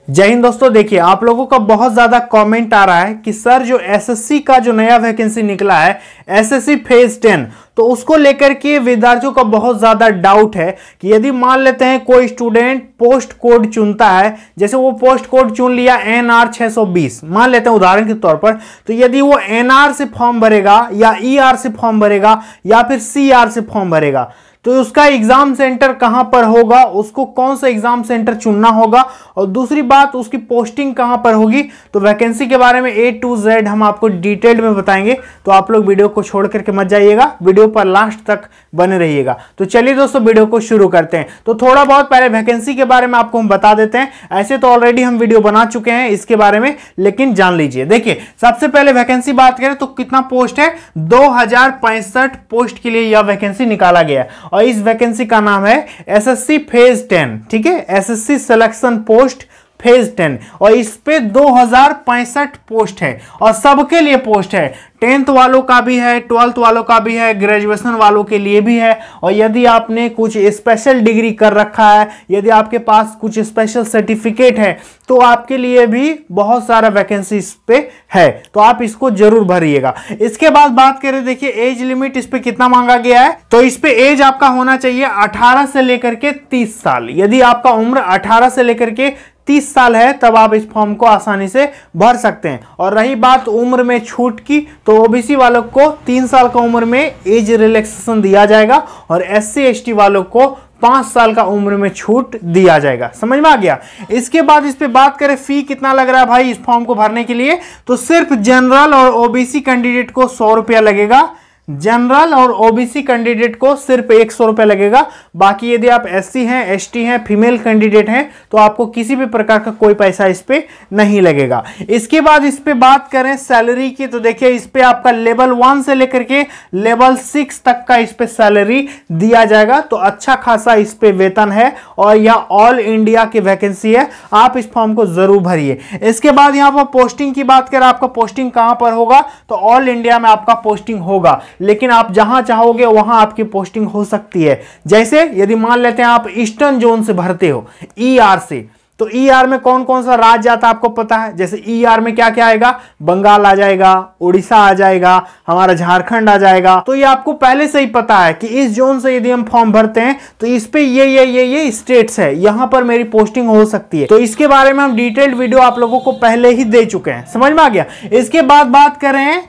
जय हिंद दोस्तों। देखिए, आप लोगों का बहुत ज्यादा कमेंट आ रहा है कि सर जो एसएससी का जो नया वैकेंसी निकला है एसएससी फेज 10, तो उसको लेकर के विद्यार्थियों का बहुत ज्यादा डाउट है कि यदि मान लेते हैं कोई स्टूडेंट पोस्ट कोड चुनता है, जैसे वो पोस्ट कोड चुन लिया NR 620 मान लेते हैं उदाहरण के तौर पर, तो यदि वो NR से फॉर्म भरेगा या ER से फॉर्म भरेगा या फिर CR से फॉर्म भरेगा, तो उसका एग्जाम सेंटर कहां पर होगा, उसको कौन सा एग्जाम सेंटर चुनना होगा, और दूसरी बात उसकी पोस्टिंग कहां पर होगी। तो वैकेंसी के बारे में A to Z हम आपको डिटेल में बताएंगे, तो आप लोग वीडियो को छोड़ करके मत जाइएगा, वीडियो पर लास्ट तक बने रहिएगा। तो चलिए दोस्तों वीडियो को शुरू करते हैं। तो थोड़ा बहुत पहले वैकेंसी के बारे में आपको हम बता देते हैं, ऐसे तो ऑलरेडी हम वीडियो बना चुके हैं इसके बारे में, लेकिन जान लीजिए। देखिए, सबसे पहले वैकेंसी बात करें तो कितना पोस्ट है, 2065 पोस्ट के लिए यह वैकेंसी निकाला गया है, और इस वैकेंसी का नाम है एसएससी फेज 10। ठीक है, एसएससी सिलेक्शन पोस्ट फेज 10, और इस पे 2065 पोस्ट है और सबके लिए पोस्ट है। 10th वालों का भी है, 12th वालों का भी है, ग्रेजुएशन वालों के लिए भी है, और यदि आपने कुछ स्पेशल डिग्री कर रखा है, यदि आपके पास कुछ स्पेशल सर्टिफिकेट है, तो आपके लिए भी बहुत सारा वैकेंसी इस पे है, तो आप इसको जरूर भरिएगा। इसके बाद बात करें, देखिए एज लिमिट इस पे कितना मांगा गया है, तो इस पे एज आपका होना चाहिए 18 से लेकर के 30 साल। यदि आपका उम्र 18 से लेकर के 30 साल है तब आप इस फॉर्म को आसानी से भर सकते हैं। और रही बात उम्र में छूट की, तो ओबीसी वालों को 3 साल का उम्र में एज रिलैक्सेशन दिया जाएगा, और SC ST वालों को 5 साल का उम्र में छूट दिया जाएगा। समझ में आ गया। इसके बाद इस पे बात करें फी कितना लग रहा है भाई इस फॉर्म को भरने के लिए, तो सिर्फ जनरल और ओबीसी कैंडिडेट को 100 रुपया लगेगा। जनरल और ओबीसी कैंडिडेट को सिर्फ 100 रुपया लगेगा। बाकी यदि आप SC हैं, ST हैं, फीमेल कैंडिडेट हैं, तो आपको किसी भी प्रकार का कोई पैसा इस पे नहीं लगेगा। इसके बाद इस पे बात करें सैलरी की, तो देखिए इस पे आपका लेवल 1 से लेकर के लेवल 6 तक का इस पे सैलरी दिया जाएगा, तो अच्छा खासा इस पे वेतन है, और यह ऑल इंडिया की वैकेंसी है। आप इस फॉर्म को जरूर भरिए। इसके बाद यहां पर पोस्टिंग की बात करें, आपका पोस्टिंग कहां पर होगा, तो ऑल इंडिया में आपका पोस्टिंग होगा, लेकिन आप जहां चाहोगे वहां आपकी पोस्टिंग हो सकती है। जैसे यदि मान लेते हैं आप ईस्टर्न जोन से भरते हो ER से, तो ER में कौन कौन सा राज्य आता है आपको पता है। जैसे ER में क्या क्या आएगा, बंगाल आ जाएगा, उड़ीसा आ जाएगा, हमारा झारखंड आ जाएगा। तो ये आपको पहले से ही पता है कि इस जोन से यदि हम फॉर्म भरते हैं तो इस पे ये स्टेट्स है, यहां पर मेरी पोस्टिंग हो सकती है। तो इसके बारे में हम डिटेल्ड वीडियो आप लोगों को पहले ही दे चुके हैं। समझ में आ गया। इसके बाद बात करें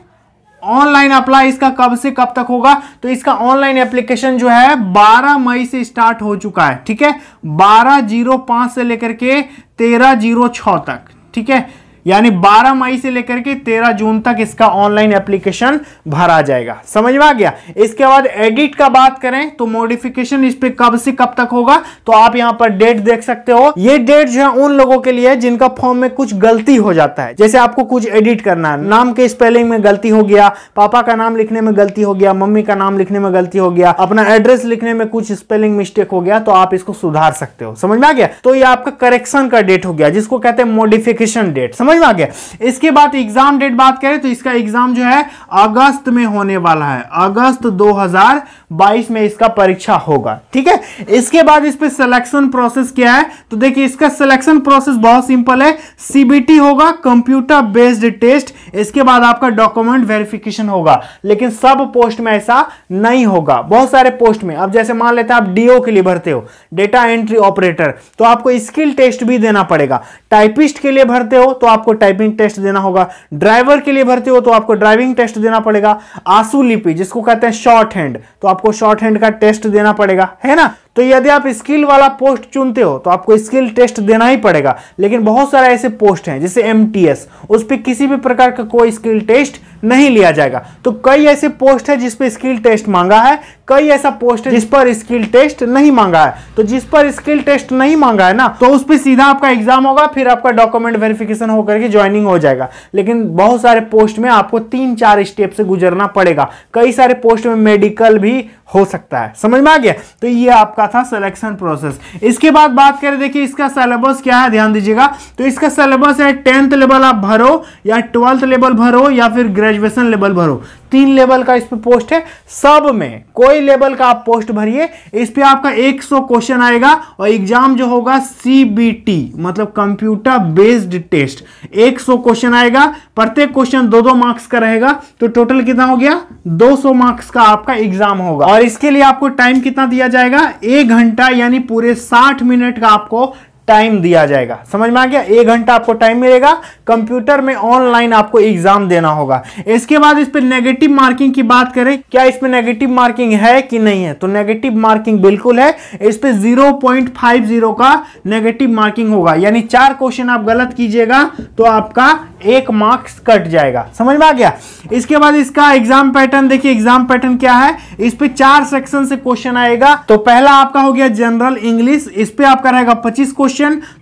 ऑनलाइन अप्लाई इसका कब से कब तक होगा, तो इसका ऑनलाइन एप्लीकेशन जो है 12 मई से स्टार्ट हो चुका है। ठीक है, 12/05 से लेकर के 13/06 तक। ठीक है, यानी 12 मई से लेकर के 13 जून तक इसका ऑनलाइन एप्लीकेशन भरा जाएगा। समझ में आ गया। इसके बाद एडिट का बात करें तो मॉडिफिकेशन इस पे कब से कब तक होगा, तो आप यहां पर डेट देख सकते हो। ये डेट जो है उन लोगों के लिए है जिनका फॉर्म में कुछ गलती हो जाता है। जैसे आपको कुछ एडिट करना है, नाम के स्पेलिंग में गलती हो गया, पापा का नाम लिखने में गलती हो गया, मम्मी का नाम लिखने में गलती हो गया, अपना एड्रेस लिखने में कुछ स्पेलिंग मिस्टेक हो गया, तो आप इसको सुधार सकते हो। समझ में आ गया। तो ये आपका करेक्शन का डेट हो गया, जिसको कहते हैं मॉडिफिकेशन डेट। समझ में आ गया। इसके बाद एग्जाम डेट बात करें तो इसका एग्जाम जो है अगस्त में होने वाला है, अगस्त 2022 में इसका परीक्षा होगा। ठीक है, इसके बाद इस पे सिलेक्शन प्रोसेस क्या है, तो देखिए इसका सिलेक्शन प्रोसेस बहुत सिंपल है। CBT होगा, कंप्यूटर बेस्ड टेस्ट। इसके बाद आपका डॉक्यूमेंट वेरिफिकेशन होगा, लेकिन सब पोस्ट में ऐसा नहीं होगा। बहुत सारे पोस्ट में, अब जैसे मान लेते हैं आप DO के लिए भरते हो, डेटा एंट्री ऑपरेटर, तो आपको स्किल टेस्ट भी देना पड़ेगा। टाइपिस्ट के लिए भरते हो तो आपको टाइपिंग टेस्ट देना होगा। ड्राइवर के लिए भर्ती हो तो आपको ड्राइविंग टेस्ट देना पड़ेगा। आंसू लिपि जिसको कहते हैं शॉर्ट हैंड, तो आपको शॉर्ट हैंड का टेस्ट देना पड़ेगा, है ना। तो यदि आप स्किल वाला पोस्ट चुनते हो तो आपको स्किल टेस्ट देना ही पड़ेगा। लेकिन बहुत सारे ऐसे पोस्ट हैं जैसे MTS, उस पर किसी भी प्रकार का कोई स्किल टेस्ट नहीं लिया जाएगा। तो कई ऐसे पोस्ट है जिस पे स्किल टेस्ट मांगा है, कई ऐसा पोस्ट है जिस पर स्किल टेस्ट नहीं मांगा है। तो जिस पर स्किल टेस्ट नहीं मांगा है ना, तो उस पर सीधा आपका एग्जाम होगा, फिर आपका डॉक्यूमेंट वेरिफिकेशन होकर के ज्वाइनिंग हो जाएगा। लेकिन बहुत सारे पोस्ट में आपको 3-4 स्टेप से गुजरना पड़ेगा। कई सारे पोस्ट में मेडिकल भी हो सकता है। समझ में आ गया। तो ये आपका था सिलेक्शन प्रोसेस। इसके बाद बात करें, देखिए इसका सिलेबस क्या है, ध्यान दीजिएगा। तो इसका सिलेबस है 10th लेवल आप भरो, या 12th लेवल भरो, या फिर ग्रेजुएशन लेवल भरो। 3 लेवल का इस पे पोस्ट है, सब में कोई लेवल का आप पोस्ट भरिए, इस पे आपका 100 क्वेश्चन आएगा और एग्जाम जो होगा CBT मतलब कंप्यूटर बेस्ड टेस्ट, 100 क्वेश्चन आएगा, प्रत्येक क्वेश्चन 2-2 मार्क्स का रहेगा, तो टोटल कितना हो गया 200 मार्क्स का आपका एग्जाम होगा। और इसके लिए आपको टाइम कितना दिया जाएगा, 1 घंटा यानी पूरे 60 मिनट का आपको टाइम दिया जाएगा। समझ में आ गया, 1 घंटा आपको टाइम मिलेगा, कंप्यूटर में ऑनलाइन आपको एग्जाम देना होगा। इसके बाद इस पे नेगेटिव मार्किंग की बात करें, क्या इस पे नेगेटिव मार्किंग है कि नहीं है, तो नेगेटिव मार्किंग बिल्कुल है। इस पे 0.50 का नेगेटिव मार्किंग होगा, यानी 4 क्वेश्चन आप गलत कीजिएगा तो आपका 1 मार्क्स कट जाएगा। समझ में आ गया। इसके बाद इसका एग्जाम पैटर्न देखिए, एग्जाम पैटर्न क्या है, इस पे 4 सेक्शन से क्वेश्चन आएगा। तो पहला आपका हो गया जनरल इंग्लिश, इस पे आपका रहेगा 25 क्वेश्चन।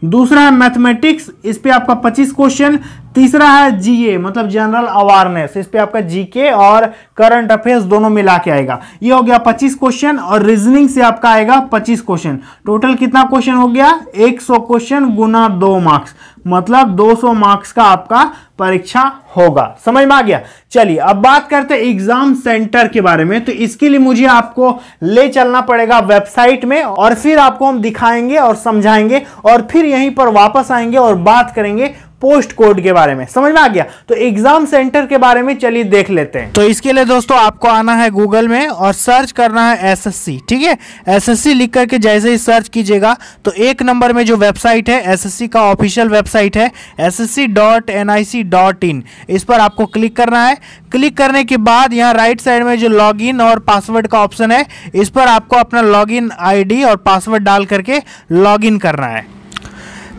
दूसरा है मैथमेटिक्स, इस पे आपका 25 क्वेश्चन। तीसरा है GA मतलब जनरल अवेयरनेस, इस पे आपका GK और करंट अफेयर्स दोनों मिला के आएगा, ये हो गया 25 क्वेश्चन। और रीजनिंग से आपका आएगा 25 क्वेश्चन। टोटल कितना क्वेश्चन हो गया, 100 क्वेश्चन गुना 2 मार्क्स मतलब 200 मार्क्स का आपका परीक्षा होगा। समझ में आ गया। चलिए अब बात करते हैं एग्जाम सेंटर के बारे में। तो इसके लिए मुझे आपको ले चलना पड़ेगा वेबसाइट में और फिर आपको हम दिखाएंगे और समझाएंगे और फिर यहीं पर वापस आएंगे और बात करेंगे पोस्ट कोड के बारे में। समझ में आ गया। तो एग्जाम सेंटर के बारे में चलिए देख लेते हैं। तो इसके लिए दोस्तों आपको आना है गूगल में और सर्च करना है SSC, ठीक है। SSC लिख करके जैसे ही सर्च कीजिएगा तो 1 नंबर में जो वेबसाइट है SSC का ऑफिशियल वेबसाइट है ssc.nic.in, इस पर आपको क्लिक करना है। क्लिक करने के बाद यहाँ राइट साइड में जो लॉगिन और पासवर्ड का ऑप्शन है, इस पर आपको अपना लॉगिन ID और पासवर्ड डाल करके लॉगिन करना है।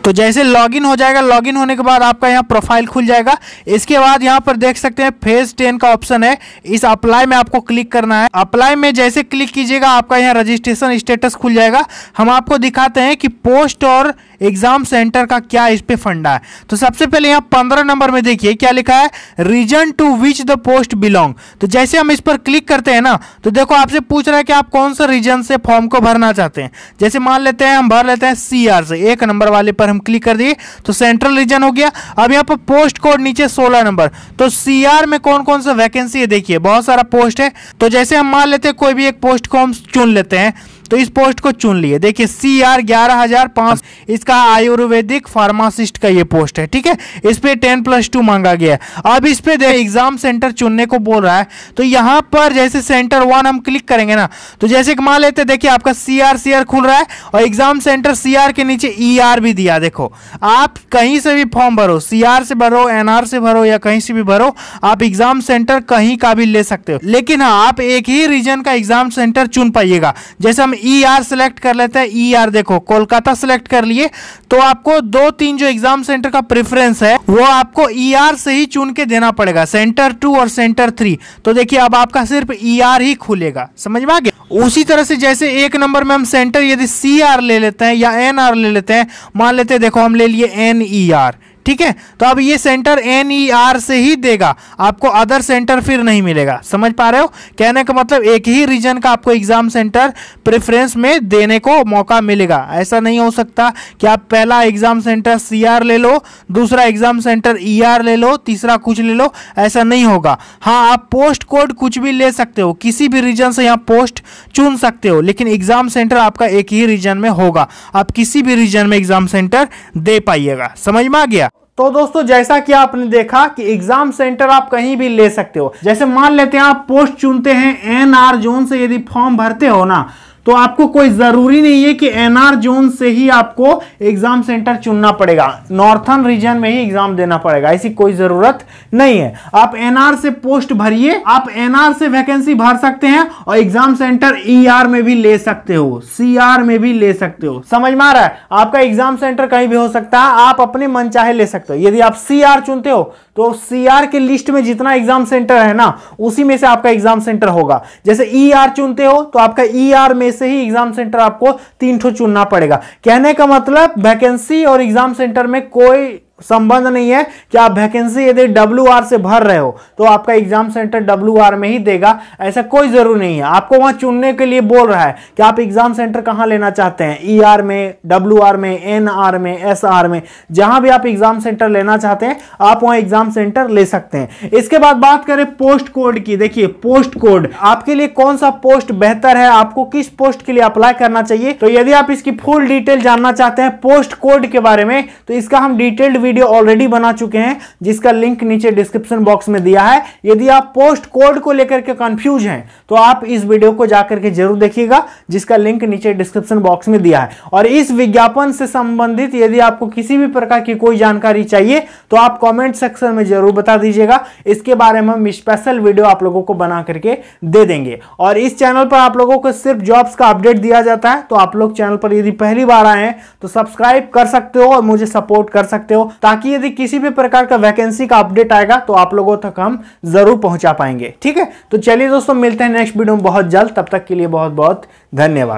तो जैसे लॉगिन हो जाएगा, लॉगिन होने के बाद आपका यहाँ प्रोफाइल खुल जाएगा। इसके बाद यहाँ पर देख सकते हैं फेज 10 का ऑप्शन है, इस अप्लाई में आपको क्लिक करना है। अप्लाई में जैसे क्लिक कीजिएगा आपका यहाँ रजिस्ट्रेशन स्टेटस खुल जाएगा। हम आपको दिखाते हैं कि पोस्ट और एग्जाम सेंटर का क्या इस पे फंडा है। तो सबसे पहले यहाँ 15 नंबर में देखिए क्या लिखा है, reason to which the post belong. तो जैसे हम इस पर क्लिक करते हैं ना, तो देखो आपसे पूछ रहा है कि आप कौन सा रीजन से फॉर्म को भरना चाहते हैं। जैसे मान लेते हैं हम भर लेते हैं CR से, 1 नंबर वाले पर हम क्लिक कर दिए तो सेंट्रल रीजन हो गया। अब यहाँ पर पोस्ट कोड नीचे 16 नंबर, तो CR में कौन कौन सा वैकेंसी है देखिए, बहुत सारा पोस्ट है। तो जैसे हम मान लेते हैं कोई भी एक पोस्ट को हम चुन लेते हैं, तो इस पोस्ट को चुन लिए। देखिए CR 11,005, इसका आयुर्वेदिक फार्मासिस्ट का ये पोस्ट है, ठीक है। इस पे 10+2 मांगा गया है। अब इस पे एग्जाम सेंटर चुनने को बोल रहा है, तो यहाँ पर जैसे सेंटर 1 हम क्लिक करेंगे ना, तो जैसे कि मान लेते देखिए आपका CR खुल रहा है और एग्जाम सेंटर CR के नीचे ER भी दिया। देखो आप कहीं से भी फॉर्म भरो, CR से भरो, NR से भरो या कहीं से भी भरो, आप एग्जाम सेंटर कहीं का भी ले सकते हो। लेकिन हाँ, आप एक ही रीजन का एग्जाम सेंटर चुन पाइएगा। जैसे हम ER सेलेक्ट कर लेते हैं, ER देखो कोलकाता सेलेक्ट कर लिए, तो आपको 2-3 जो एग्जाम सेंटर का प्रेफरेंस है वो आपको ER से ही चुन के देना पड़ेगा, सेंटर 2 और सेंटर 3। तो देखिए अब आपका सिर्फ ER ही खुलेगा। समझ में आ गया। उसी तरह से जैसे 1 नंबर में हम सेंटर यदि CR ले लेते हैं या NR ले लेते हैं, मान लेते हैं देखो हम ले लिए NER, ठीक है। तो अब ये सेंटर NER से ही देगा, आपको अदर सेंटर फिर नहीं मिलेगा। समझ पा रहे हो, कहने का मतलब एक ही रीजन का आपको एग्जाम सेंटर प्रेफरेंस में देने को मौका मिलेगा। ऐसा नहीं हो सकता कि आप पहला एग्जाम सेंटर CR ले लो, दूसरा एग्जाम सेंटर ER ले लो, तीसरा कुछ ले लो, ऐसा नहीं होगा। हाँ, आप पोस्ट कोड कुछ भी ले सकते हो, किसी भी रीजन से यहाँ पोस्ट चुन सकते हो, लेकिन एग्जाम सेंटर आपका एक ही रीजन में होगा। आप किसी भी रीजन में एग्जाम सेंटर दे पाइएगा। समझ में आ गया। तो दोस्तों जैसा कि आपने देखा कि एग्जाम सेंटर आप कहीं भी ले सकते हो। जैसे मान लेते हैं आप पोस्ट चुनते हैं NR जोन से, यदि फॉर्म भरते हो ना, तो आपको कोई जरूरी नहीं है कि NR जोन से ही आपको एग्जाम सेंटर चुनना पड़ेगा, नॉर्थर्न रीजन में ही एग्जाम देना पड़ेगा, ऐसी कोई जरूरत नहीं है। आप NR से पोस्ट भरिए, आप NR से वैकेंसी भर सकते हैं और एग्जाम सेंटर ER में भी ले सकते हो, CR में भी ले सकते हो। समझ में आ रहा है। आपका एग्जाम सेंटर कहीं भी हो सकता है, आप अपने मन चाहे ले सकते हो। यदि आप CR चुनते हो तो CR के लिस्ट में जितना एग्जाम सेंटर है ना, उसी में से आपका एग्जाम सेंटर होगा। जैसे ER चुनते हो तो आपका ER में से ही एग्जाम सेंटर आपको 3 ठो चुनना पड़ेगा। कहने का मतलब वैकेंसी और एग्जाम सेंटर में कोई संबंध नहीं है कि आप वैकेंसी यदि WR से भर रहे हो तो आपका एग्जाम सेंटर WR में ही देगा, ऐसा कोई जरूरी नहीं है। आपको वहां चुनने के लिए बोल रहा है कि आप एग्जाम सेंटर कहां लेना चाहते हैं, ER में, WR में, NR में, SR में, जहां भी आप एग्जाम सेंटर लेना चाहते हैं आप वहां एग्जाम सेंटर ले सकते हैं। इसके बाद बात करें पोस्ट कोड की। देखिए पोस्ट कोड आपके लिए कौन सा पोस्ट बेहतर है, आपको किस पोस्ट के लिए अप्लाई करना चाहिए, तो यदि आप इसकी फुल डिटेल जानना चाहते हैं पोस्ट कोड के बारे में तो इसका हम डिटेल्ड वीडियो ऑलरेडी बना चुके हैं, जिसका लिंक नीचे डिस्क्रिप्शन बॉक्स में दिया है। यदि आप पोस्ट कोड को लेकर के कंफ्यूज हैं तो आप इस वीडियो को जाकर के जरूर देखिएगा, जिसका लिंक नीचे डिस्क्रिप्शन बॉक्स में दिया है। और इस विज्ञापन से संबंधित यदि आपको किसी भी प्रकार की कोई जानकारी चाहिए तो आप कमेंट सेक्शन में जरूर बता दीजिएगा, इसके बारे में हम स्पेशल वीडियो आप लोगों को बना करके दे देंगे। और इस चैनल पर आप लोगों को सिर्फ जॉब्स का अपडेट दिया जाता है, तो आप लोग चैनल पर यदि पहली बार आए हैं तो सब्सक्राइब कर सकते हो और मुझे सपोर्ट कर सकते हो, ताकि यदि किसी भी प्रकार का वैकेंसी का अपडेट आएगा तो आप लोगों तक हम जरूर पहुंचा पाएंगे। ठीक है, तो चलिए दोस्तों मिलते हैं नेक्स्ट वीडियो में बहुत जल्द, तब तक के लिए बहुत बहुत धन्यवाद।